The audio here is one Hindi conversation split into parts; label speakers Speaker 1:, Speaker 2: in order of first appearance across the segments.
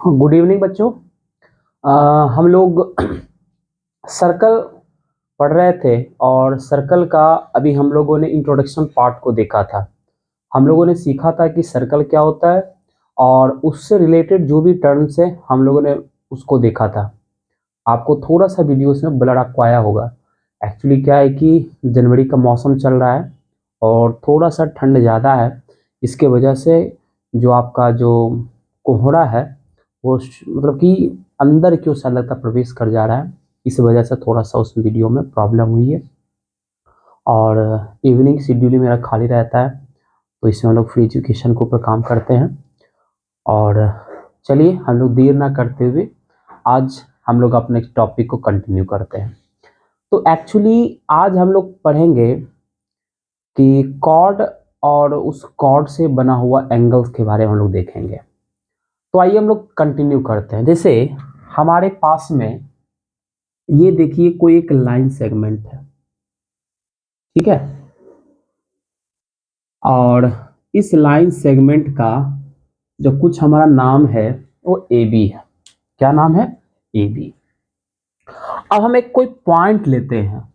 Speaker 1: गुड इवनिंग बच्चों। हम लोग सर्कल पढ़ रहे थे और सर्कल का अभी हम लोगों ने इंट्रोडक्शन पार्ट को देखा था। हम लोगों ने सीखा था कि सर्कल क्या होता है और उससे रिलेटेड जो भी टर्म्स है हम लोगों ने उसको देखा था। आपको थोड़ा सा वीडियोस में ब्लर आपको आया होगा। एक्चुअली क्या है कि जनवरी का मौसम चल रहा है और थोड़ा सा ठंड ज़्यादा है, इसके वजह से जो आपका जो कोहरा है वो मतलब कि अंदर की ओर सा लगता प्रवेश कर जा रहा है। इस वजह से थोड़ा सा उस वीडियो में प्रॉब्लम हुई है और इवनिंग शेड्यूल मेरा खाली रहता है, तो इसमें हम लोग फ्री एजुकेशन के ऊपर काम करते हैं। और चलिए हम लोग देर ना करते हुए आज हम लोग अपने टॉपिक को कंटिन्यू करते हैं। तो एक्चुअली आज हम लोग पढ़ेंगे कि कॉर्ड और उस कॉर्ड से बना हुआ एंगल्स के बारे में हम लोग देखेंगे। तो आइए हम लोग कंटिन्यू करते हैं। जैसे हमारे पास में ये देखिए कोई एक लाइन सेगमेंट है, ठीक है, और इस लाइन सेगमेंट का जो कुछ हमारा नाम है वो ए बी है। क्या नाम है? A B. अब हम एक कोई पॉइंट लेते हैं,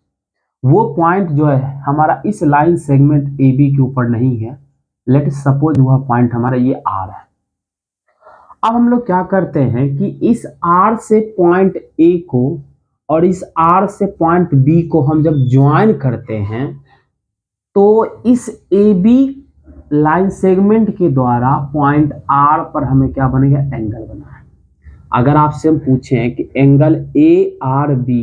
Speaker 1: वो पॉइंट जो है हमारा इस लाइन सेगमेंट ए बी के ऊपर नहीं है। लेट सपोज वह पॉइंट हमारा ये आर है। अब हम लोग क्या करते हैं कि इस आर से पॉइंट ए को और इस आर से पॉइंट बी को हम जब ज्वाइन करते हैं तो इस ए बी लाइन सेगमेंट के द्वारा पॉइंट आर पर हमें क्या बनेगा? एंगल बना है। अगर आपसे हम पूछें कि एंगल ए आर बी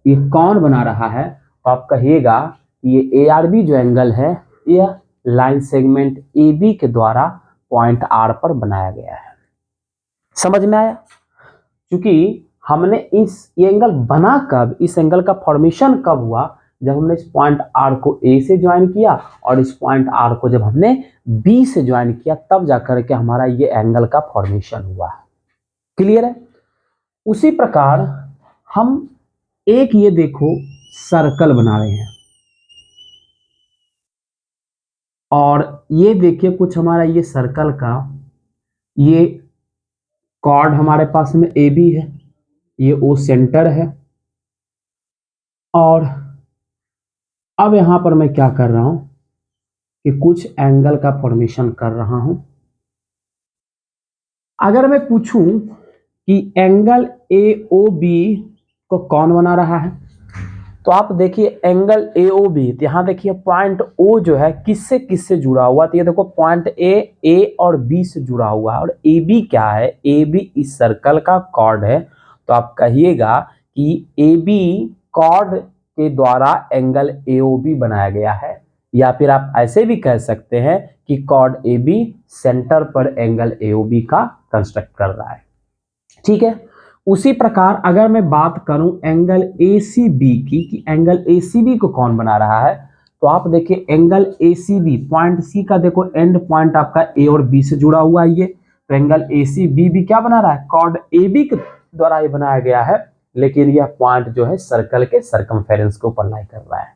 Speaker 1: ये कौन बना रहा है, तो आप कहिएगा कि ये ए आर बी जो एंगल है यह लाइन सेगमेंट ए बी के द्वारा पॉइंट आर पर बनाया गया है। समझ में आया? क्योंकि हमने ये एंगल बना कब, इस एंगल का फॉर्मेशन कब हुआ? जब हमने इस पॉइंट आर को ए से ज्वाइन किया और इस पॉइंट आर को जब हमने बी से ज्वाइन किया, तब जाकर के हमारा ये एंगल का फॉर्मेशन हुआ है। क्लियर है? उसी प्रकार हम एक ये देखो सर्कल बना रहे हैं और ये देखिए कुछ हमारा ये सर्कल का ये कॉर्ड हमारे पास में ए बी है, ये ओ सेंटर है। और अब यहां पर मैं क्या कर रहा हूं कि कुछ एंगल का फॉर्मेशन कर रहा हूं। अगर मैं पूछूं कि एंगल ए ओ बी को कौन बना रहा है, तो आप देखिए एंगल ए ओ बी, यहां देखिए पॉइंट ओ जो है किससे किससे जुड़ा हुआ, तो ये देखो पॉइंट ए और बी से जुड़ा हुआ है। और ए बी क्या है? ए बी इस सर्कल का कॉर्ड है। तो आप कहिएगा कि ए बी कॉर्ड के द्वारा एंगल ए ओ बी बनाया गया है, या फिर आप ऐसे भी कह सकते हैं कि कॉर्ड ए बी सेंटर पर एंगल ए ओ बी का कंस्ट्रक्ट कर रहा है। ठीक है। उसी प्रकार अगर मैं बात करूं एंगल ए सी बी की, कि एंगल ए सी बी को कौन बना रहा है, तो आप देखिए angle A C B point C का देखो एंड पॉइंट आपका ए और बी से जुड़ा हुआ है ये, तो एंगल ए सी बी भी क्या बना रहा है? कॉर्ड ए बी के द्वारा ये बनाया गया है, लेकिन यह पॉइंट जो है सर्कल के सर्कमफेरेंस को ऊपर लाई कर रहा है।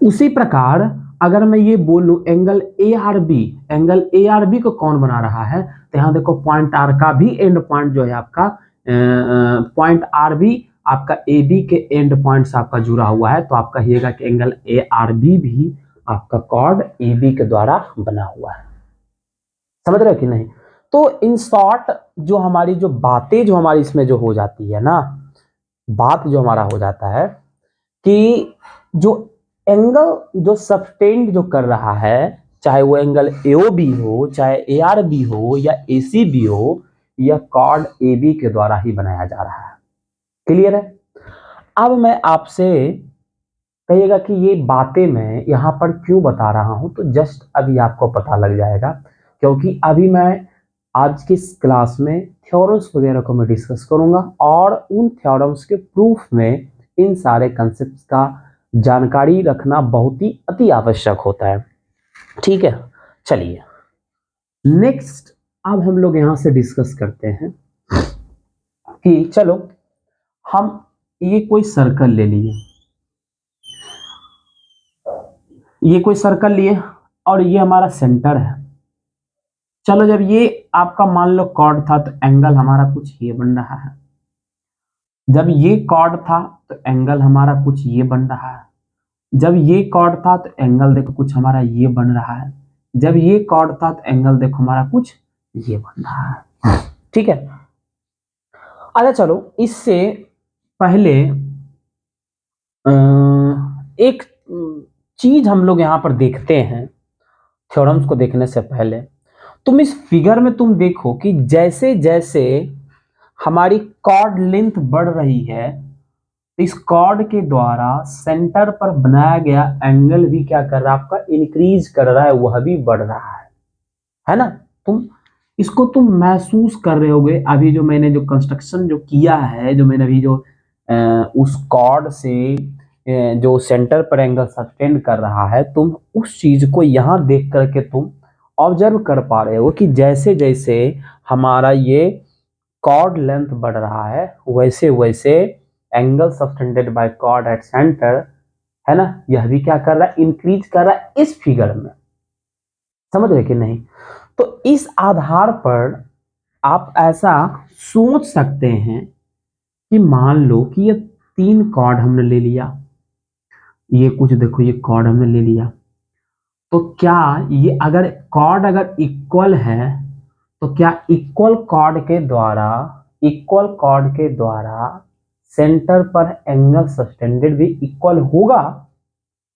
Speaker 1: उसी प्रकार अगर मैं ये बोलूं angle A R B, angle A R B को कौन बना रहा है, तो यहां देखो पॉइंट आर का भी एंड पॉइंट जो है आपका पॉइंट आर भी आपका ए बी के एंड पॉइंट से आपका जुड़ा हुआ है। तो आप कहिएगा कि एंगल ए आर बी भी आपका कॉर्ड ए बी के द्वारा बना हुआ है। समझ रहे हो कि नहीं? तो इन शॉर्ट जो हमारी जो बातें जो हमारी इसमें जो हो जाती है ना, बात जो हमारा हो जाता है कि जो एंगल जो सबटेंड जो कर रहा है, चाहे वो एंगल एओ बी हो, चाहे ए आर बी हो या ए सी बी हो, यह कॉर्ड ए बी के द्वारा ही बनाया जा रहा है। क्लियर है? अब मैं आपसे कहिएगा कि ये बातें मैं यहाँ पर क्यों बता रहा हूं, तो जस्ट अभी आपको पता लग जाएगा, क्योंकि अभी मैं आज की इस क्लास में थ्योरम्स वगैरह को मैं डिस्कस करूंगा और उन थ्योरम्स के प्रूफ में इन सारे कंसेप्ट का जानकारी रखना बहुत ही अति आवश्यक होता है। ठीक है, चलिए नेक्स्ट अब हम लोग यहां से डिस्कस करते हैं कि चलो हम ये कोई सर्कल ले लिए, ये कोई सर्कल लिए और ये हमारा सेंटर है। चलो जब ये आपका मान लो कॉर्ड था तो एंगल हमारा कुछ ये बन रहा है, जब ये कॉर्ड था तो एंगल हमारा कुछ ये बन रहा है, जब ये कॉर्ड था तो एंगल देखो कुछ हमारा ये बन रहा है, जब ये कॉर्ड था तो एंगल देखो हमारा कुछ ये बन रहा है। ठीक है, अच्छा चलो इससे पहले एक चीज हम लोग यहां पर देखते हैं थ्योरम्स को देखने से पहले। तुम इस फिगर में तुम देखो कि जैसे जैसे हमारी कॉर्ड लेंथ बढ़ रही है, इस कॉर्ड के द्वारा सेंटर पर बनाया गया एंगल भी क्या कर रहा है, आपका इंक्रीज कर रहा है, वह भी बढ़ रहा है ना। तुम इसको तुम महसूस कर रहे होगे, अभी जो मैंने जो कंस्ट्रक्शन जो किया है, जो मैंने अभी जो उस कॉर्ड से जो सेंटर पर एंगल सस्टेंड कर रहा है, तुम उस चीज को यहां देख करके तुम ऑब्जर्व कर पा रहे हो कि जैसे जैसे हमारा ये कॉर्ड लेंथ बढ़ रहा है वैसे वैसे angle subtended by chord at centre, है ना, यह भी क्या कर रहा है, इंक्रीज कर रहा है इस फिगर में। समझ रहे कि नहीं? तो इस आधार पर आप ऐसा सोच सकते हैं कि मान लो कि ये 3 कॉर्ड हमने ले लिया, ये कुछ देखो ये कॉर्ड हमने ले लिया, तो क्या ये अगर कॉर्ड अगर इक्वल है तो क्या इक्वल कॉर्ड के द्वारा सेंटर पर एंगल सस्टेंडेड भी इक्वल होगा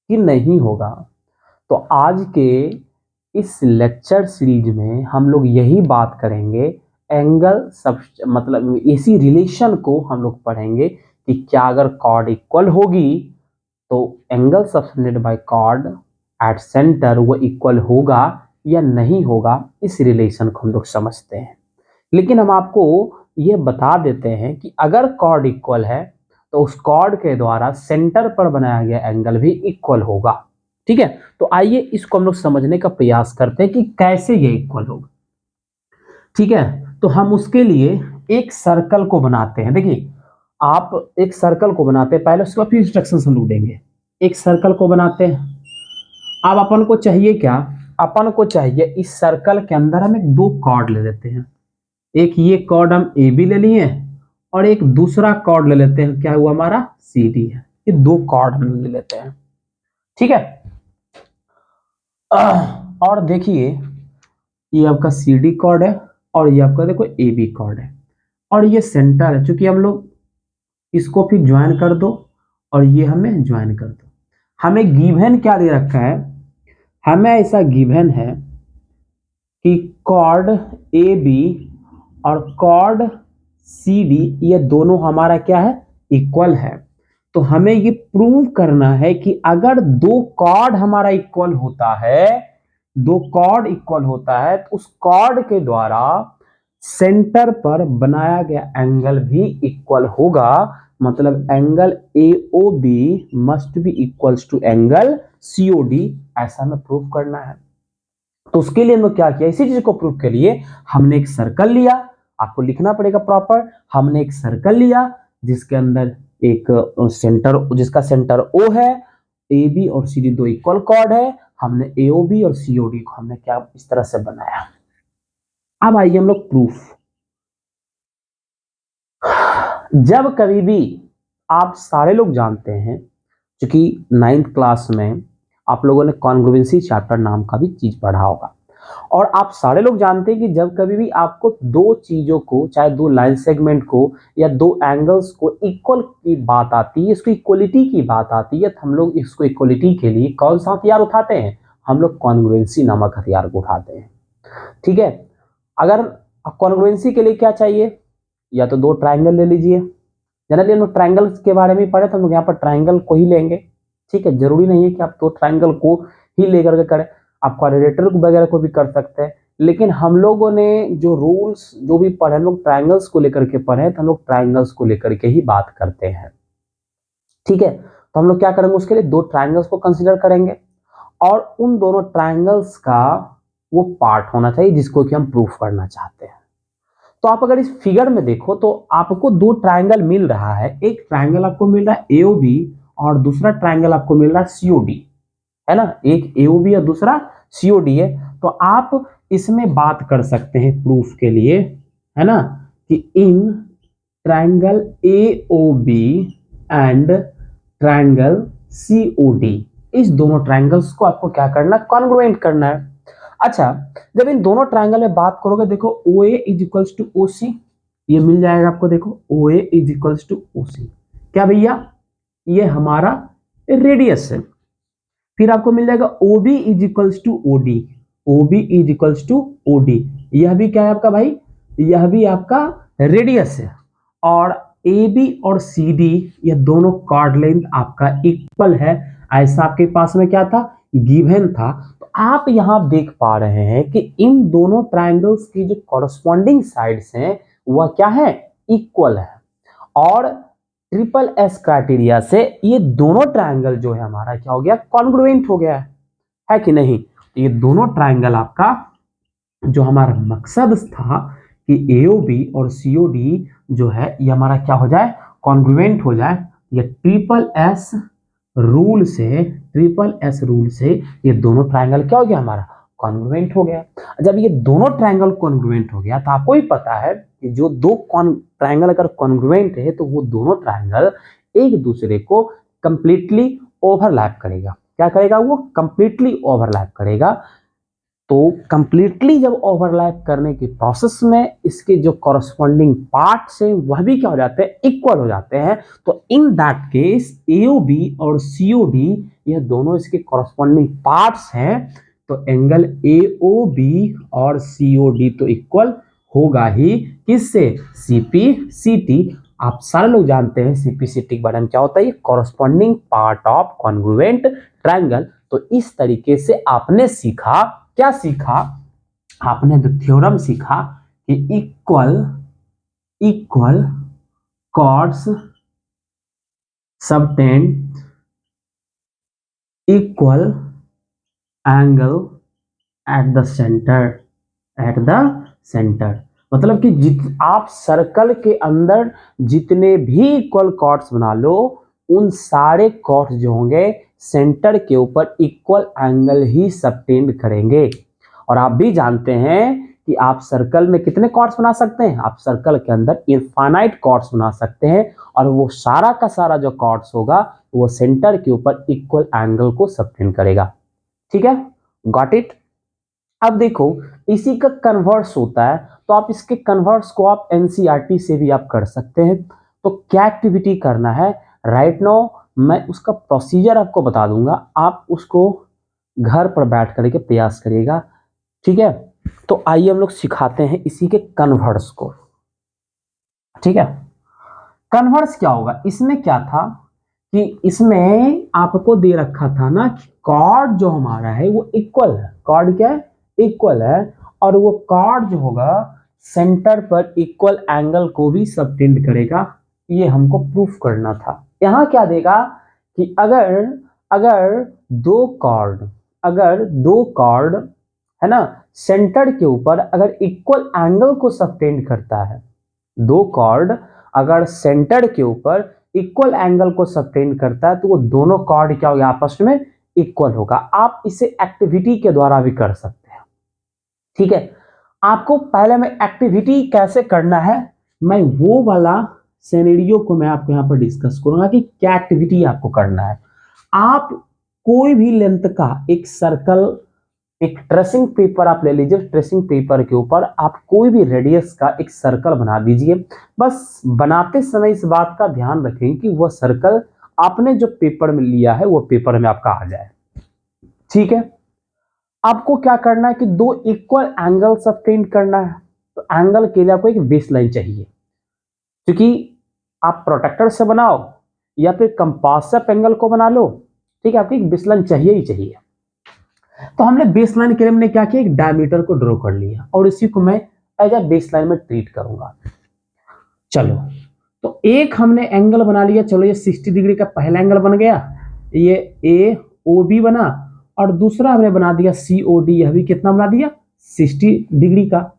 Speaker 1: कि नहीं होगा? तो आज के इस लेक्चर सीरीज में हम लोग यही बात करेंगे, एंगल सब मतलब इसी रिलेशन को हम लोग पढ़ेंगे कि क्या अगर कॉर्ड इक्वल होगी तो angle subtended by chord at centre वो इक्वल होगा या नहीं होगा, इस रिलेशन को हम लोग समझते हैं। लेकिन हम आपको ये बता देते हैं कि अगर कॉर्ड इक्वल है तो उस कॉर्ड के द्वारा सेंटर पर बनाया गया एंगल भी इक्वल होगा। ठीक है, तो आइए इसको हम लोग समझने का प्रयास करते हैं कि कैसे ये इक्वल होगा। ठीक है, तो हम उसके लिए एक सर्कल को बनाते हैं। देखिए आप एक सर्कल को बनाते हैं पहले, उसके बाद फिर इंस्ट्रक्शन हम लोग देंगे। एक सर्कल को बनाते हैं। अब अपन को चाहिए क्या, अपन को चाहिए इस सर्कल के अंदर हम एक 2 कॉर्ड ले लेते हैं। एक ये कॉर्ड हम ए बी ले लिए और एक दूसरा कॉर्ड ले लेते हैं, क्या हुआ हमारा सी डी है। ये 2 कॉर्ड हम ले लेते हैं। ठीक है, और देखिए ये आपका सी डी कॉर्ड है और ये आपका देखो ए बी कॉर्ड है और ये सेंटर है। चूंकि हम लोग इसको फिर ज्वाइन कर दो और ये हमें ज्वाइन कर दो। हमें गिवन क्या दे रखा है, हमें ऐसा गिवन है कि कॉर्ड ए बी और कॉर्ड सी डी ये दोनों हमारा क्या है, इक्वल है। तो हमें ये प्रूव करना है कि अगर 2 कॉर्ड हमारा इक्वल होता है, 2 कॉर्ड इक्वल होता है तो उस कॉर्ड के द्वारा सेंटर पर बनाया गया एंगल भी इक्वल होगा। मतलब angle AOB must be equals to angle COD, ऐसा हमें प्रूव करना है। तो उसके लिए हमने क्या किया, इसी चीज को प्रूव के लिए हमने एक सर्कल लिया, आपको लिखना पड़ेगा प्रॉपर। हमने एक सर्कल लिया जिसके अंदर एक सेंटर, जिसका सेंटर O है, AB और CD 2 इक्वल कॉर्ड है। हमने AOB और COD को हमने क्या इस तरह से बनाया। अब आइए हम लोग प्रूफ। जब कभी भी आप सारे लोग जानते हैं, क्योंकि 9th क्लास में आप लोगों ने कॉन्ग्रुएंसी चैप्टर नाम का भी चीज पढ़ा होगा, और आप सारे लोग जानते हैं कि जब कभी भी आपको 2 चीजों को, चाहे 2 लाइन सेगमेंट को या 2 एंगल्स को इक्वल की बात आती है, इसको इक्वलिटी की बात आती है, तो हम लोग इसको इक्वलिटी के लिए कौन सा हथियार उठाते हैं, हम लोग कॉन्ग्रुएंसी नामक हथियार को उठाते हैं। ठीक है, अगर कॉन्ग्रुएंसी के लिए क्या चाहिए, या तो 2 ट्राइंगल ले लीजिए। जनरली हम लोग ट्राइंगल्स के बारे में पढ़े तो हम लोग यहाँ पर ट्राइंगल को ही लेंगे। ठीक है, जरूरी नहीं है कि आप 2 ट्राइंगल को ही लेकर के करें, आप क्वाड्रेटर वगैरह को भी कर सकते हैं। लेकिन हम लोगों ने जो रूल्स जो भी पढ़े, हम लोग ट्राइंगल्स को लेकर के पढ़े, तो हम लोग ट्राइंगल्स को लेकर के ही बात करते हैं। ठीक है, तो हम लोग क्या करेंगे, उसके लिए 2 ट्राइंगल्स को कंसिडर करेंगे और उन दोनों ट्राइंगल्स का वो पार्ट होना चाहिए जिसको कि हम प्रूफ करना चाहते हैं। तो आप अगर इस फिगर में देखो तो आपको 2 ट्राइंगल मिल रहा है। एक ट्राइंगल आपको मिल रहा है AOB और दूसरा ट्राइंगल आपको मिल रहा है COD, है ना। एक AOB और दूसरा COD है। तो आप इसमें बात कर सकते हैं प्रूफ के लिए, है ना, कि in triangle AOB and triangle COD, इस दोनों ट्रायंगल्स को आपको क्या करना, कॉन्ग्रुएंट करना है। अच्छा, जब इन दोनों ट्रायंगल में बात करोगे, देखो OA is equals to OC, ये मिल जाएगा आपको। देखो OA is equals to OC, क्या भैया, ये हमारा रेडियस है। फिर आपको मिल जाएगा OB is equals to OD, OB is equals to OD, यह भी क्या है आपका भाई, यह भी आपका रेडियस है। और AB और CD ये दोनों कॉर्ड लेंथ आपका इक्वल है, ऐसा आपके पास में क्या था, गिवन था। तो आप यहां देख पा रहे हैं कि इन दोनों ट्रायंगल्स की जो कॉरस्पॉन्डिंग साइड्स हैं वह क्या है, इक्वल है। और ट्रिपल एस क्राइटेरिया से ये दोनों ट्रायंगल जो है हमारा क्या हो गया, कॉन्ग्रुएंट हो गया है कि नहीं। तो ये दोनों ट्रायंगल आपका जो हमारा मकसद था कि AOB और COD जो है ये हमारा क्या हो जाए, कॉन्ग्रुएंट हो जाए। ये ट्रिपल एस रूल से ये दोनों ट्रायंगल क्या हो गया, हमारा कॉन्ग्रुएंट हो गया। जब ये दोनों ट्रायंगल कॉन्ग्रुएंट हो गया तो आपको ही पता है कि जो दो ट्रायंगल अगर कॉन्ग्रुएंट है तो वो दोनों ट्रायंगल एक दूसरे को कंप्लीटली ओवरलैप करेगा। क्या करेगा, वो कंप्लीटली ओवरलैप करेगा। तो कंप्लीटली जब ओवरलैप करने के प्रोसेस में इसके जो कॉरस्पॉन्डिंग पार्ट्स हैं वह भी क्या हो जाते हैं, इक्वल हो जाते हैं। तो इन दैट केस AOB और COD यह दोनों इसके कॉरस्पॉन्डिंग पार्ट्स हैं। तो एंगल AOB और COD तो इक्वल होगा ही, किससे, CPCT। आप सारे लोग जानते हैं CPCT के बारे में क्या होता है, corresponding part of congruent triangle. तो इस तरीके से आपने सीखा, क्या सीखा आपने, जो थ्योरम सीखा कि equal chords subtend equal angle at the centre. मतलब कि आप सर्कल के अंदर जितने भी इक्वल कॉर्ड्स बना लो, उन सारे कॉर्ड्स जो होंगे सेंटर के ऊपर इक्वल एंगल ही सबटेंड करेंगे। और आप भी जानते हैं कि आप सर्कल में कितने कॉर्ड्स बना सकते हैं, आप सर्कल के अंदर इनफाइनाइट कॉर्ड्स बना सकते हैं, और वो सारा का सारा जो कॉर्ड्स होगा वो सेंटर के ऊपर इक्वल एंगल को सबटेंड करेगा। ठीक है, गॉट इट। अब देखो इसी का कन्वर्स होता है, तो आप इसके कन्वर्स को आप NCERT से भी आप कर सकते हैं। तो क्या एक्टिविटी करना है, राइट नाउ मैं उसका प्रोसीजर आपको बता दूंगा, आप उसको घर पर बैठ करके प्रयास करिएगा। ठीक है, तो आइए हम लोग सिखाते हैं इसी के कन्वर्स को। ठीक है, कन्वर्स क्या होगा, इसमें क्या था कि इसमें आपको दे रखा था ना कि कॉर्ड जो हमारा है वो इक्वल है, कॉर्ड क्या है, इक्वल है, और वो कॉर्ड जो होगा सेंटर पर इक्वल एंगल को भी सबटेंड करेगा। ये हमको प्रूफ करना था। यहां क्या देगा कि अगर दो कॉर्ड है ना सेंटर के ऊपर अगर इक्वल एंगल को सबटेंड करता है, दो कॉर्ड अगर सेंटर के ऊपर इक्वल एंगल को सबटेंड करता है तो वो दोनों कॉर्ड क्या होगा, आपस में इक्वल होगा। आप इसे एक्टिविटी के द्वारा भी कर सकते हैं। ठीक है, आपको पहले में एक्टिविटी कैसे करना है, मैं वो वाला सिनेरियो को मैं आपको यहां पर डिस्कस करूंगा कि क्या एक्टिविटी आपको करना है। आप कोई भी लेंथ का एक सर्कल, एक ट्रेसिंग पेपर आप ले लीजिए, ट्रेसिंग पेपर के ऊपर आप कोई भी रेडियस का एक सर्कल बना दीजिए। बस बनाते समय इस बात का ध्यान रखें कि वह सर्कल आपने जो पेपर में लिया है वो पेपर में आपका आ जाए। ठीक है, आपको क्या करना है कि दो इक्वल एंगल सबटेंड करना है। तो एंगल के लिए आपको एक बेसलाइन चाहिए, क्योंकि आप प्रोटेक्टर से बनाओ या फिर कंपास से एंगल को बना लो, ठीक है, आपको एक बेसलाइन चाहिए ही चाहिए। तो हमने बेसलाइन के लिए हमने क्या किया, एक डायमीटर को ड्रॉ कर लिया और इसी को मैं एज अ बेसलाइन में ट्रीट करूंगा। चलो, तो एक हमने एंगल बना लिया, चलो ये 60 डिग्री का पहला एंगल बन गया, ये AOB बना, और दूसरा हमने बना दिया COD, यह भी कितना बना दिया, 60 डिग्री का।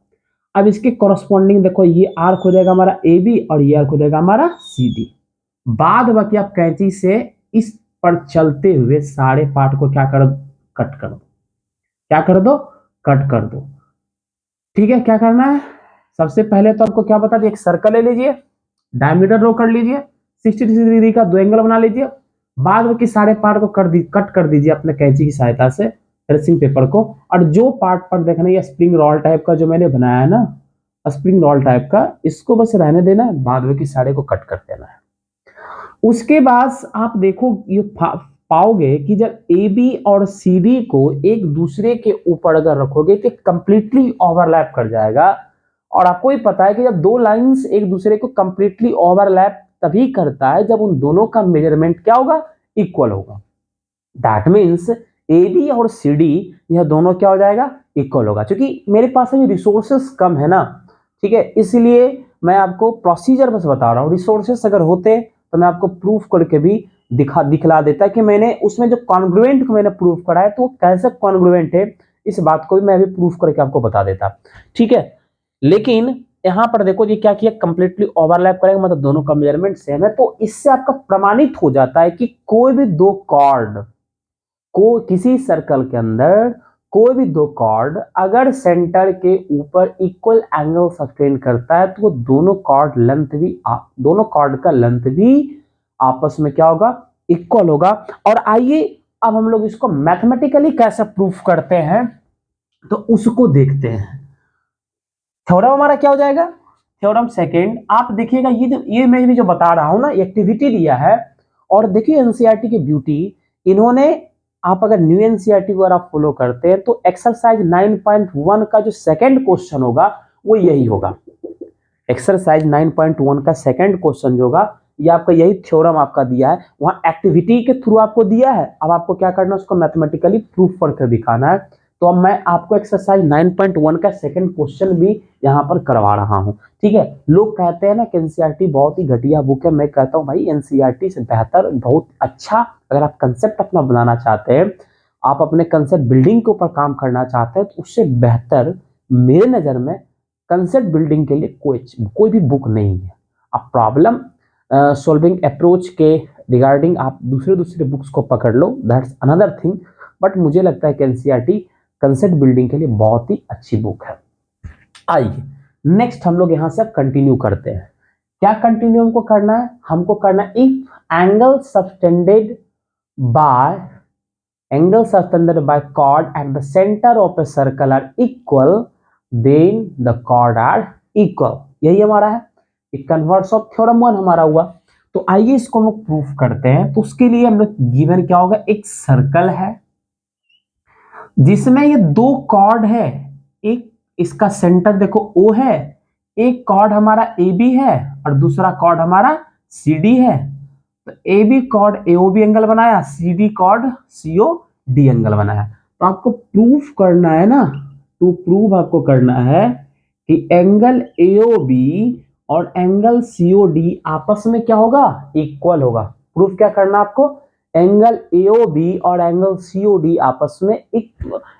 Speaker 1: अब इसके कॉरस्पॉन्डिंग देखो, ये आर्क हो जाएगा हमारा AB और ये आर्क हो जाएगा हमारा CD। बाद बाकी आप कैंची से इस पर चलते हुए सारे पार्ट को क्या कर, कट कर दो, क्या कर दो, कट कर दो। ठीक है, क्या करना है, सबसे पहले तो आपको क्या बता दिया, एक सर्कल ले लीजिए, डायमीटर ड्रॉ कर लीजिए, 60 डिग्री का दो एंगल बना लीजिए, बाद में कि सारे पार्ट को कट कर दीजिए अपने कैंची की सहायता से ट्रेसिंग पेपर को। और जो पार्ट पर देखना ये स्प्रिंग रोल टाइप का जो मैंने बनाया है ना, स्प्रिंग रोल टाइप का, इसको बस रहने देना है, बाद में कि सारे को कट कर देना है। उसके बाद आप देखो ये पाओगे कि जब ए बी और सी डी को एक दूसरे के ऊपर अगर रखोगे तो कंप्लीटली ओवरलैप कर जाएगा। और आपको ही पता है कि जब दो लाइंस एक दूसरे को कंप्लीटली ओवरलैप तभी करता है जब उन दोनों का मेजरमेंट क्या होगा, इक्वल होगा। दैट मीन्स ए बी और सी डी यह दोनों क्या हो जाएगा, इक्वल होगा। क्योंकि मेरे पास अभी रिसोर्सेस कम है ना, ठीक है, इसलिए मैं आपको प्रोसीजर बस बता रहा हूँ। रिसोर्सेस अगर होते तो मैं आपको प्रूफ करके भी दिखला देता कि मैंने उसमें जो कॉन्ग्रुएंट को मैंने प्रूफ करा है तो वो कैसे कॉन्ग्रुएंट है, इस बात को भी मैं भी प्रूफ करके आपको बता देता। ठीक है, लेकिन यहां पर देखो ये क्या किया, कंप्लीटली ओवरलैप करेगा, मतलब दोनों का मेजरमेंट सेम है। तो इससे आपका प्रमाणित हो जाता है कि कोई भी दो कॉर्ड को किसी सर्कल के अंदर कोई भी दो कॉर्ड अगर सेंटर के ऊपर इक्वल एंगल सस्टेन करता है तो वो दोनों कॉर्ड का लेंथ भी आपस में क्या होगा, इक्वल होगा। और आइए अब हम लोग इसको मैथमेटिकली कैसे प्रूफ करते हैं तो उसको देखते हैं। थ्योरम हमारा क्या हो जाएगा, थ्योरम सेकंड। आप देखिएगा ये मैं भी जो बता रहा हूं ना, एक्टिविटी दिया है। और देखिए एनसीईआरटी की ब्यूटी, इन्होंने, आप अगर न्यू एनसीईआरटी को अगर आप फॉलो करते हैं तो एक्सरसाइज 9.1 का जो सेकंड क्वेश्चन होगा वो यही होगा। एक्सरसाइज 9.1 का सेकंड क्वेश्चन जो होगा ये आपका यही थ्योरम आपका दिया है, वहां एक्टिविटी के थ्रू आपको दिया है। अब आपको क्या करना है, उसको मैथमेटिकली प्रूफ करके दिखाना है। तो अब मैं आपको एक्सरसाइज 9.1 का सेकंड क्वेश्चन भी यहां पर करवा रहा हूं। ठीक है, लोग कहते हैं ना कि एनसीईआरटी बहुत ही घटिया बुक है, मैं कहता हूं भाई एनसीईआरटी से बेहतर, बहुत अच्छा, अगर आप कंसेप्ट अपना बनाना चाहते हैं, आप अपने कंसेप्ट बिल्डिंग के ऊपर काम करना चाहते हैं, तो उससे बेहतर मेरे नजर में कंसेप्ट बिल्डिंग के लिए कोई भी बुक नहीं है। आप प्रॉब्लम सॉल्विंग अप्रोच के रिगार्डिंग आप दूसरे बुक्स को पकड़ लो, दैट्स अनदर थिंग। बट मुझे लगता है कि एनसीईआरटी कंसेप्ट बिल्डिंग के लिए बहुत ही अच्छी बुक है। आइए नेक्स्ट हम लोग यहां से कंटिन्यू करते हैं। क्या कंटिन्यू हमको करना है, हमको करना है if angle subtended by chord at the centre of a circle are equal then the chord are equal. यही हमारा है, कन्वर्स ऑफ थ्योरम 1 हमारा हुआ। तो आइए इसको हम लोग प्रूफ करते हैं। तो उसके लिए हम लोग गिवन क्या होगा, एक सर्कल है जिसमें ये दो कॉर्ड है, एक इसका सेंटर देखो O है, एक कॉर्ड हमारा AB है और दूसरा कॉर्ड हमारा CD है। तो AB कॉर्ड AOB एंगल बनाया, CD कॉर्ड COD एंगल बनाया। तो आपको प्रूफ करना है ना, टू प्रूव आपको करना है कि एंगल AOB और एंगल COD आपस में क्या होगा, इक्वल होगा। प्रूफ क्या करना आपको, एंगल AOB और एंगल COD आपस में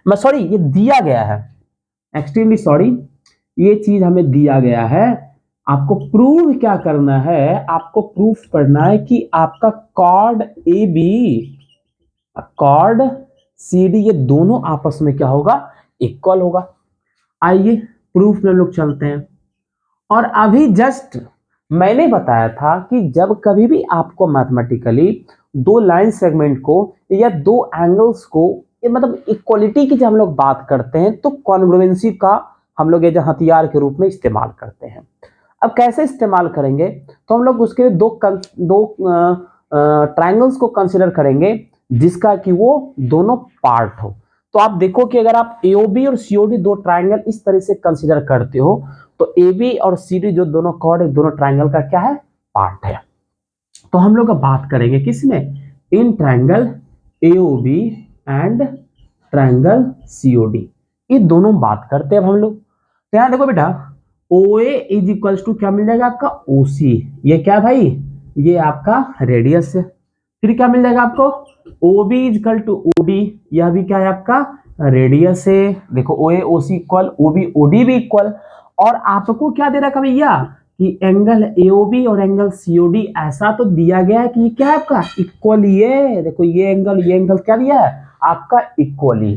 Speaker 1: मैं सॉरी ये दिया गया है, एक्सट्रीमली सॉरी, ये चीज हमें दिया गया है। आपको प्रूव क्या करना है, आपको प्रूफ करना है कि आपका कॉर्ड AB कॉर्ड CD ये दोनों आपस में क्या होगा, इक्वल होगा। आइए प्रूफ में लोग चलते हैं। और अभी जस्ट मैंने बताया था कि जब कभी भी आपको मैथमेटिकली दो लाइन सेगमेंट को या दो एंगल्स को, मतलब इक्वलिटी की जब हम लोग बात करते हैं तो कॉन्ग्रुएंसी का हम लोग ये जो हथियार के रूप में इस्तेमाल करते हैं। अब कैसे इस्तेमाल करेंगे, तो हम लोग उसके दो ट्रायंगल्स को कंसिडर करेंगे जिसका कि वो दोनों पार्ट हो। तो आप देखो कि अगर आप AOB और COD दो ट्रायंगल इस तरह से कंसिडर करते हो तो AB और CD जो दोनों कॉर्ड है दोनों ट्रायंगल का क्या है, पार्ट है। तो हम लोग अब बात करेंगे किसमें, in triangle AOB and triangle COD, ये दोनों बात करते हैं अब हम लोग। तो यहां देखो बेटा OA इज इक्वल्स टू क्या मिल जाएगा आपका OC, ये क्या भाई, ये आपका रेडियस है। फिर क्या मिल जाएगा आपको OB is equal to OD, यह भी क्या है आपका रेडियस है। देखो OA OC equal, OB OD भी इक्वल। और आपको क्या दे रखा भैया कि एंगल AOB और एंगल COD ऐसा तो दिया गया है कि ये क्या है आपका इक्वल, ये देखो ये एंगल क्या दिया है आपका इक्वली।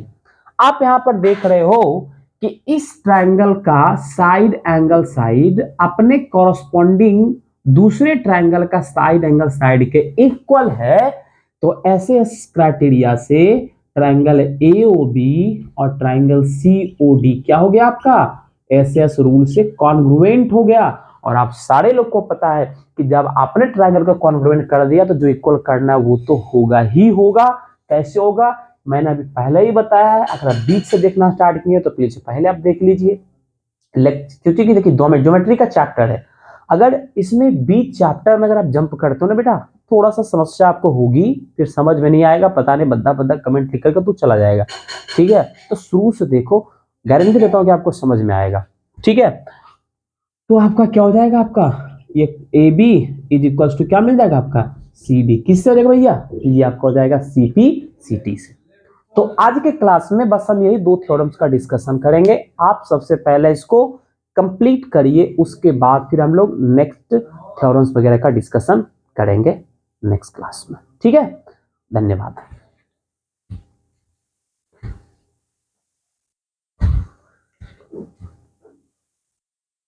Speaker 1: आप यहां पर देख रहे हो कि इस ट्रायंगल का साइड एंगल साइड अपने कॉरस्पॉन्डिंग दूसरे ट्रायंगल का साइड एंगल साइड के इक्वल है। तो ऐसे क्राइटेरिया से ट्रायंगल एओबी और ट्रायंगल सीओडी क्या हो गया आपका, एसएस रूल से कॉन्ग्रुएंट हो गया। और आप सारे लोग को पता है कि जब आपने ट्रायंगल को कॉन्ग्रुएंट कर दिया तो जो इक्वल करना है वो तो होगा ही होगा। कैसे होगा, मैंने अभी पहले ही बताया है। अगर आप बीच से देखना स्टार्ट किए तो प्लीज पहले आप देख लीजिए, क्योंकि देखिए ज्योमेट्री का चैप्टर है। अगर इसमें बीच चैप्टर में अगर आप जंप करते हो ना बेटा, थोड़ा सा समस्या आपको होगी, फिर समझ में नहीं आएगा, पता नहीं बद्दा बद्दा कमेंट लिख करके तू चला जाएगा। ठीक है, तो शुरू से देखो, गारंटी देता हूं कि आपको समझ में आएगा। ठीक है, तो आपका क्या हो जाएगा, आपका ये A B is equal to क्या मिल जाएगा आपका, सी डी। किससे हो जाएगा भैया, ये आपका हो जाएगा सी पी सी टी से। तो आज के क्लास में बस हम यही दो थ्योरम्स का डिस्कशन करेंगे। आप सबसे पहले इसको कंप्लीट करिए, उसके बाद फिर हम लोग नेक्स्ट थ्योरम्स वगैरह का डिस्कशन करेंगे नेक्स्ट क्लास में। ठीक है, धन्यवाद।